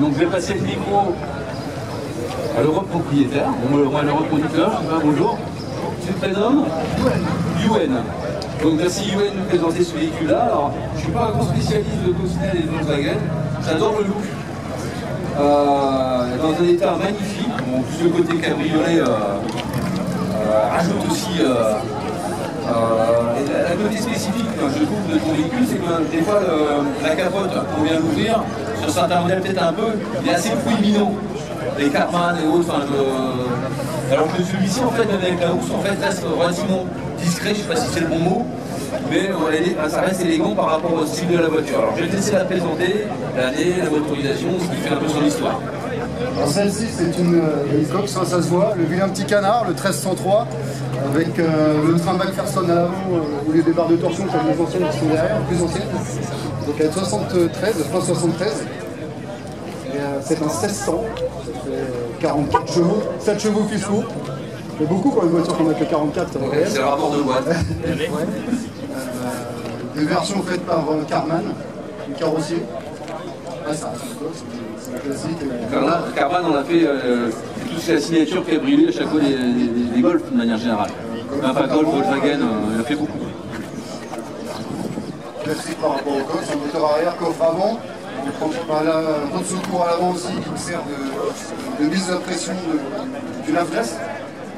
Donc je vais passer le micro à l'Europe propriétaire, à l'Europe producteur, je sais pas, bonjour. Tu te prénommes Yuen. Donc merci Yuen de nous présenter ce véhicule-là. Alors, je ne suis pas un grand spécialiste de Cosnel et de Volkswagen, j'adore le look. Dans un état magnifique, bon, tout le côté cabriolet rajoute aussi la côté spécifique, je trouve, de ton véhicule, c'est que des fois la capote, on vient l'ouvrir, sur certains modèles peut-être un peu, il est assez proéminent. Les Carman et autres, alors que celui-ci, en fait, avec la housse, en fait, reste relativement discret, je ne sais pas si c'est le bon mot, mais ça reste élégant par rapport au style de la voiture. Alors je vais te laisser la présenter, l'année, la motorisation, ce qui fait un peu son histoire. Alors celle-ci c'est une coque, ça se voit, le vilain petit canard, le 1303, avec le train McPherson à l'avant, au lieu des barres de torsion comme les anciennes qui sont derrière, plus anciennes. Donc elle est 73, je pense 73. C'est un 1600, ça fait 44 chevaux, 7 chevaux fiscaux. C'est beaucoup pour une voiture qu'on a que 44. C'est le rapport de boîte. Ouais. Des versions faites par Carman, le carrossier. Ouais, c'est un classique. Carman, on a fait toute la signature cabriolet à chaque fois des Golf de manière générale. Enfin, Golf, Volkswagen, il a fait beaucoup. Classique par rapport au coffre, c'est un moteur arrière, coffre avant. La roue de secours à l'avant aussi qui sert de mise à pression du lave-glace.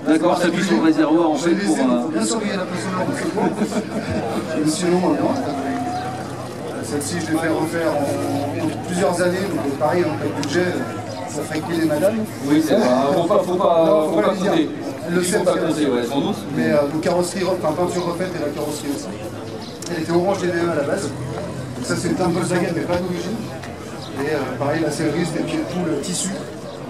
D'accord, ça appuie sur le réservoir en fait pour... bien surveiller la pression de la roue de secours. Et sinon, celle-ci je l'ai fait refaire en plusieurs années, donc pareil, en fait, budget, ça ferait que les madames. Oui, c'est pas... Faut pas compter. Elle le sait pas compter, ouais, sans doute. Mais carrosserie, peinture refaite et la carrosserie aussi. Elle était orange DDE à la base. Donc ça c'est une teinte Volkswagen mais pas d'origine. Et pareil la sellerie c'était pied de poule tissu.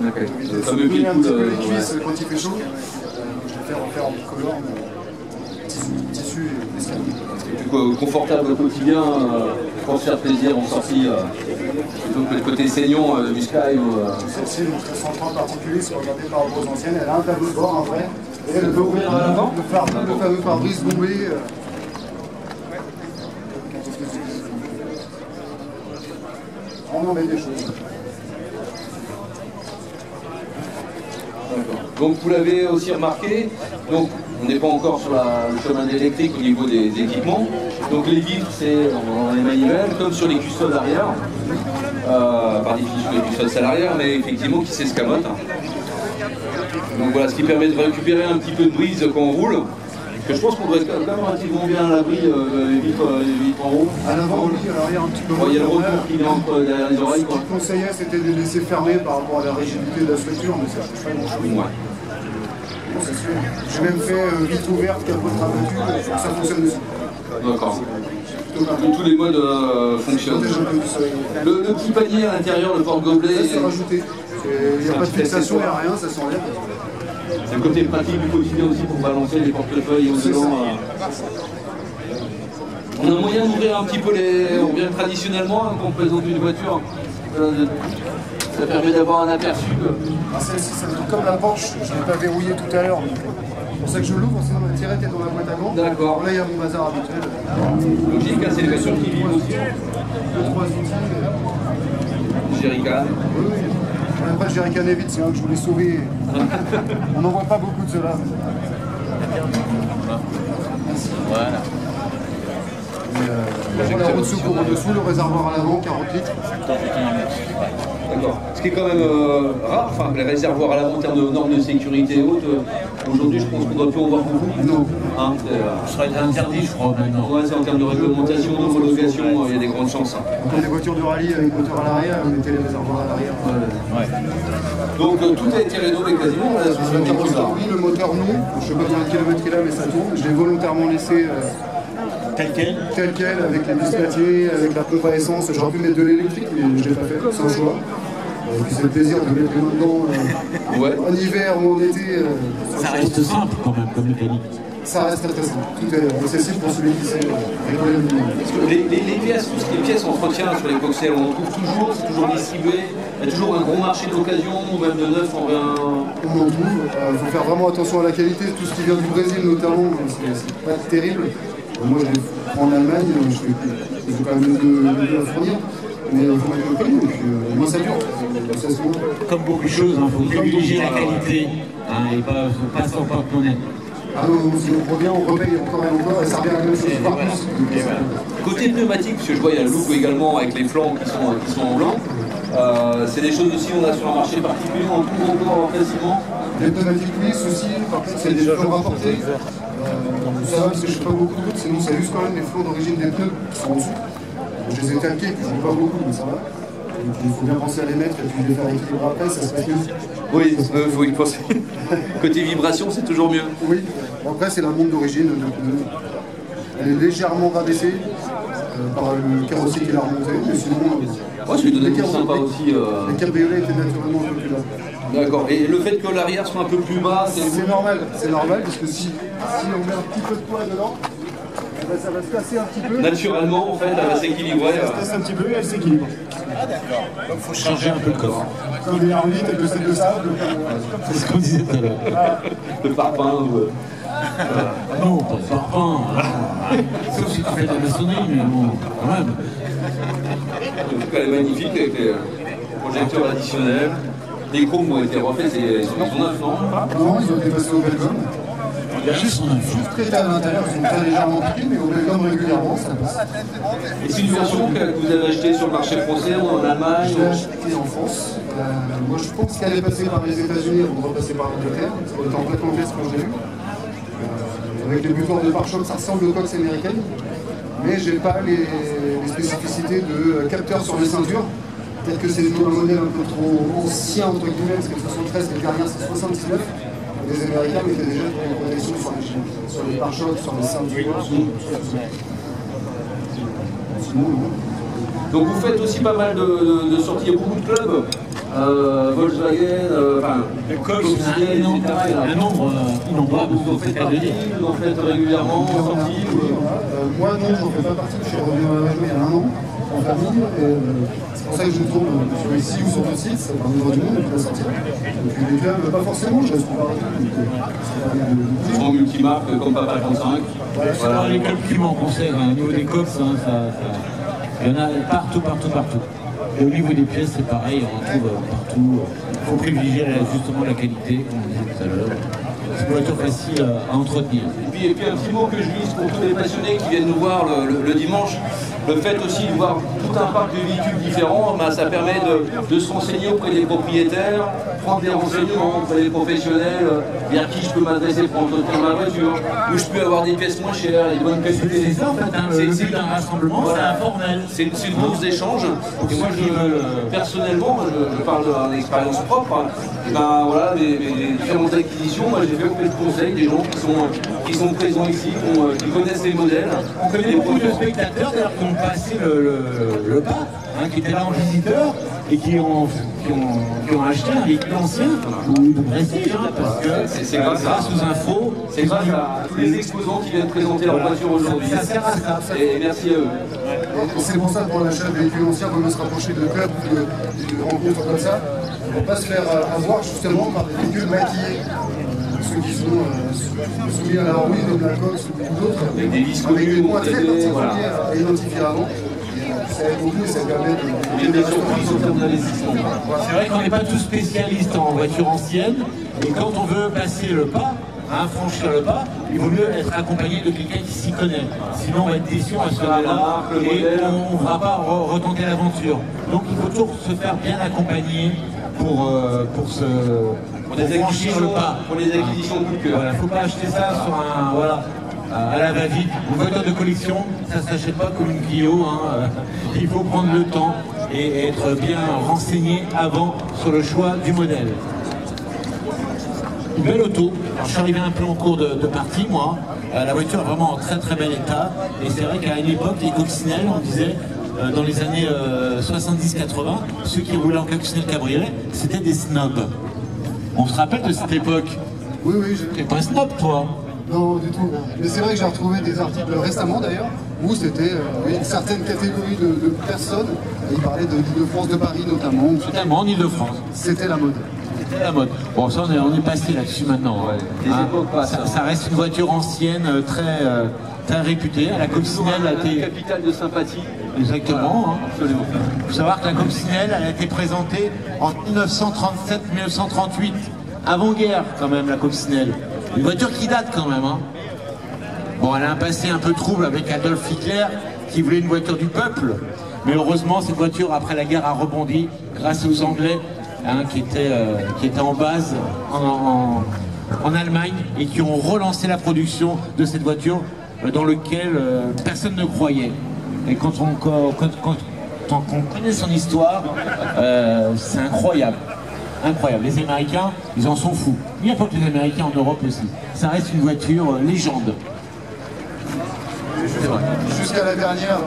Okay. Le fameux pied de poule les cuisses quand il fait chaud. Je vais faire refaire en bicolore, tissu et escalier. Confortable au quotidien, pour se faire plaisir en sortie, plutôt que le côté saignant du Sky. Celle-ci, donc 130 particuliers, si vous regardez par rapport aux anciennes, elle a un tableau de bord, un vrai. Et elle peut ouvrir à l'avant, le fameux pare-brise bombé. On en met des choses. Donc vous l'avez aussi remarqué, donc on n'est pas encore sur le chemin électrique au niveau des équipements. Donc les vitres c'est dans les manivelles, comme sur les custodes arrière. Par définition les custodes c'est à l'arrière, mais effectivement qui s'escamotent. Donc voilà, ce qui permet de récupérer un petit peu de brise quand on roule. Que je pense qu'on doit être quand même relativement bien à l'abri les vitres en haut. À l'avant, oui, à l'arrière un petit peu moins. Il y a le retour qui est entre derrière les oreilles. Ce que je conseillais, c'était de les laisser fermer par rapport à la rigidité de la structure, mais ça ne change pas grand-chose. Ouais. Bon, c'est sûr. J'ai même fait vitre ouverte, capote rabattue, ça fonctionne aussi. D'accord. Tous les modes fonctionnent. Le petit panier à l'intérieur, le porte-gobelet. Ça c'est rajouté. Il n'y a pas de fixation, il n'y a rien, ça s'enlève. C'est le côté pratique du quotidien aussi pour balancer les portefeuilles au-dedans. On a moyen d'ouvrir un petit peu on revient traditionnellement quand on présente une voiture. Ça permet d'avoir un aperçu. Celle-ci, c'est comme la Porsche, je ne l'ai pas verrouillée tout à l'heure. C'est pour ça que je l'ouvre, sinon la tirette est dans la boîte à gants. D'accord. Là, il y a mon bazar habituel. Logique, c'est les voitures qui vivent aussi. 2-3 outils. Jerrycan. Oui, oui. Je n'aime pas le jerrycan vite, c'est un que je voulais sauver. On n'en voit pas beaucoup de cela. Voilà. La roue de secours en dessous, le réservoir à l'avant, 40 litres. D'accord. Ce qui est quand même rare, enfin les réservoirs à l'avant en termes de normes de sécurité et autres, aujourd'hui je pense qu'on doit plus en voir beaucoup. Non. Hein, Ce serait interdit, je crois, maintenant. Ouais, c'est en termes de réglementation, d'homologation, il y a des grandes chances. On a des voitures de rallye avec moteur à l'arrière, on mettait les réservoirs à l'arrière. Ouais. Donc tout a été rénové quasiment, là, sur Le carrosseur, oui, le moteur non. Je ne sais pas combien de kilomètres il a, mais ça tourne. Je l'ai volontairement laissé Tel quel. tel quel, avec les displatiers, avec la pompe à essence. J'aurais pu mettre de l'électrique, mais je ne l'ai pas fait, c'est un choix. Et puis c'est le plaisir de mettre les mains dedans ouais. en hiver ou en été. Ça reste simple quand même comme mécanique. Ça reste très simple. Tout est accessible pour celui qui sait rigoler le minimum. Les pièces, tout ce qui est pièces entretien sur les Voxel, on en trouve toujours, c'est toujours distribué. Il y a toujours un gros marché d'occasion, ou même de neuf, on vient. On en trouve. Il faut faire vraiment attention à la qualité. Tout ce qui vient du Brésil notamment, c'est pas terrible. Moi je les prends en Allemagne, je fais quand même de la fournir. Mais vous m'avez connu, et puis moi ça dure. Ça se voit. Comme beaucoup de choses, il faut privilégier la qualité et pas s'en porte-monnaie. Ah non, si on revient, on repaye encore et encore, et ça revient à la même chose, voire plus. Côté pneumatique, parce que je vois il y a le look également avec les flancs qui sont en blanc. C'est des choses aussi on a sur un marché particulier, on trouve encore facilement. Les pneumatiques lisses aussi, par contre c'est des flancs rapportés. Ça va parce que je ne fais pas beaucoup d'autres, sinon c'est juste quand même les flancs d'origine des pneus qui sont en dessous. Je les ai calqués, je ne pas beaucoup, mais ça va. Donc il faut bien penser à les mettre et puis les faire équilibrer après, ça se passe mieux. Oui, il faut y penser. Côté vibration, c'est toujours mieux. Oui, après c'est la montre d'origine. Elle est légèrement rabaissée par le carrossier qui l'a remonté, mais sinon. Ouais, je lui donne un sympa aussi. Les cabriolets étaient naturellement un peu plus bas. D'accord, et le fait que l'arrière soit un peu plus bas, c'est normal, parce que si on met un petit peu de poids dedans, ça va se casser un petit peu. Naturellement, en fait, elle va s'équilibrer. Elle se casse un petit peu et elle s'équilibre. Ah d'accord, donc il faut changer un peu le corps. Comme des herbites avec le sel de sable. C'est ce qu'on disait tout à l'heure. Le parpaing. Non, pas de parpaing. Sauf si tu fais de la maçonnerie, mais bon, quand même. En tout cas, elle est magnifique avec les projecteurs additionnels. Les chromes ont été refaits, ils sont neufs, non? Non, ils ont été passés au Belgum. Il y a juste son info. Juste traités à l'intérieur, ils sont très légèrement piqués, mais au Belgum régulièrement, ça passe. Et c'est une version que vous avez achetée sur le marché français ou en Allemagne? Je l'ai achetée en France. Moi, je pense qu'elle est passée par les États-Unis avant de repasser par l'Angleterre. C'était en plaque anglaise quand je l'ai eu. Avec les butoirs de pare-choc, ça ressemble aux coques américaines. Mais j'ai pas les spécificités de capteurs sur les ceintures. Peut-être que c'est un modèle un peu trop ancien, entre guillemets, parce que le 73, les dernières, c'est 79. Les Américains mettaient déjà une protection sur les pare-chocs, sur les ceintures. Sinon, donc vous faites aussi pas mal de sorties, il y a beaucoup de clubs. Volkswagen, un nombre innombrable. Vous en faites partie, vous en faites régulièrement en sortie? Moi non, j'en fais pas partie, je suis revenu à la région il y a un an, en famille, c'est pour ça que je tourne sur ici ou sur le site, ça permet de voir du monde et de la sortir. Et puis les clubs, pas forcément, je reste pas partout. Ils sont multimarques comme Papa 35. Voilà. Les clubs qui m'en concernent, au niveau des cops, il y en a partout. Et au niveau des pièces, c'est pareil, on en trouve partout. Il faut privilégier justement la qualité, comme on disait tout à l'heure. C'est une voiture facile à entretenir. Et puis un petit mot que je glisse pour tous les passionnés qui viennent nous voir le dimanche. Le fait aussi de voir tout un parc de véhicules différents, ça permet de se renseigner auprès des propriétaires, prendre des renseignements auprès des professionnels, vers qui je peux m'adresser pour entretenir ma voiture, où je peux avoir des pièces moins chères, des bonnes qualités. C'est ça en fait, le but d'un rassemblement, c'est informel. C'est une bourse d'échange. Et moi, personnellement, je parle d'une expérience propre. Et ben voilà, mes différentes acquisitions, moi j'ai fait auprès de conseils des gens qui sont présents ici, qui connaissent les modèles. On connaît beaucoup de spectateurs d'ailleurs qui ont passé le pas, qui étaient là en visiteur et qui ont acheté un véhicule ancien ou de prestige, parce que c'est grâce aux infos, c'est grâce à tous les exposants qui viennent présenter leur voiture aujourd'hui. Ça sert à ça. Et merci à eux. C'est pour ça que pour l'achat de véhicules anciens, il vaut mieux se rapprocher de clubs ou de rencontres comme ça. On ne va pas se faire avoir justement par des véhicules maquillés. Ceux qui sont soumis à la ruine de la coque ou d'autres, avec des vis avec des communes, points très particuliers à identifier avant. Ça aide beaucoup et ça permet de des surprises en termes d'investissement. C'est vrai qu'on n'est pas tous spécialistes en voiture ancienne, et quand on veut passer le pas, franchir le pas, il vaut mieux être accompagné de quelqu'un qui s'y connaît. Sinon on va être déçu, on va se faire là et on ne va pas retenter l'aventure. Donc il faut toujours se faire bien accompagner pour franchir le pas. Pour les acquisitions de coup de cœur. Il ne faut pas acheter ça sur à la va-vite. Une voiture de collection, ça ne s'achète pas comme une Clio. Il faut prendre le temps et être bien renseigné avant sur le choix du modèle. Une belle auto. Alors, je suis arrivé un peu en cours de partie, moi. La voiture est vraiment en très très bel état. Et c'est vrai qu'à une époque, les coccinelles, on disait, dans les années 70-80, ceux qui roulaient en coccinelle cabriolet, c'était des snobs. On se rappelle de cette époque? Oui, oui. T'es pas un snob, toi? Non, du tout. Mais c'est vrai que j'ai retrouvé des articles récemment d'ailleurs, où c'était une certaine catégorie de personnes, et ils parlaient de l'Île-de-France, de Paris notamment. Notamment en Île-de-France. C'était la mode. C'était la mode. Bon, ça, on est passé là-dessus maintenant. Ouais, les époques passent, hein. Ça reste une voiture ancienne, très réputée. La coccinelle a été... capitale de sympathie. Exactement. Hein. Absolument. Il faut savoir que la coccinelle, elle a été présentée en 1937-1938. Avant-guerre, quand même, la coccinelle. Une voiture qui date, quand même. Hein. Bon, elle a un passé un peu trouble avec Adolf Hitler, qui voulait une voiture du peuple. Mais heureusement, cette voiture, après la guerre, a rebondi grâce aux Anglais, hein, qui étaient en base en Allemagne et qui ont relancé la production de cette voiture dans laquelle personne ne croyait. Et quand on connaît son histoire, c'est incroyable. Incroyable. Les Américains, ils en sont fous. Il n'y a pas que les Américains, en Europe aussi. Ça reste une voiture légende. Jusqu'à la dernière,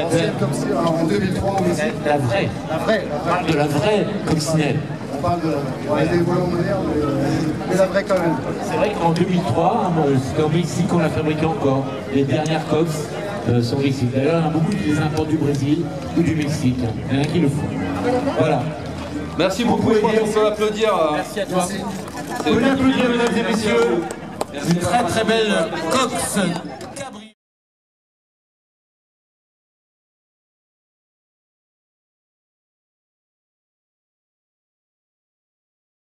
ancienne coccinelle, en 2003 aussi. La vraie. La vraie. On parle de la vraie coccinelle. On parle des volants modernes, mais la vraie quand même. C'est vrai qu'en 2003, c'est au Mexique qu'on l'a fabriqué encore. Les dernières coques sont ici. D'ailleurs, il y en a beaucoup qui les importent du Brésil ou du Mexique. Il y en a qui le font. Voilà. Merci beaucoup, je pense qu'on peut applaudir. Merci à toi. Vous pouvez applaudir, mesdames et messieurs. Une très très belle Cox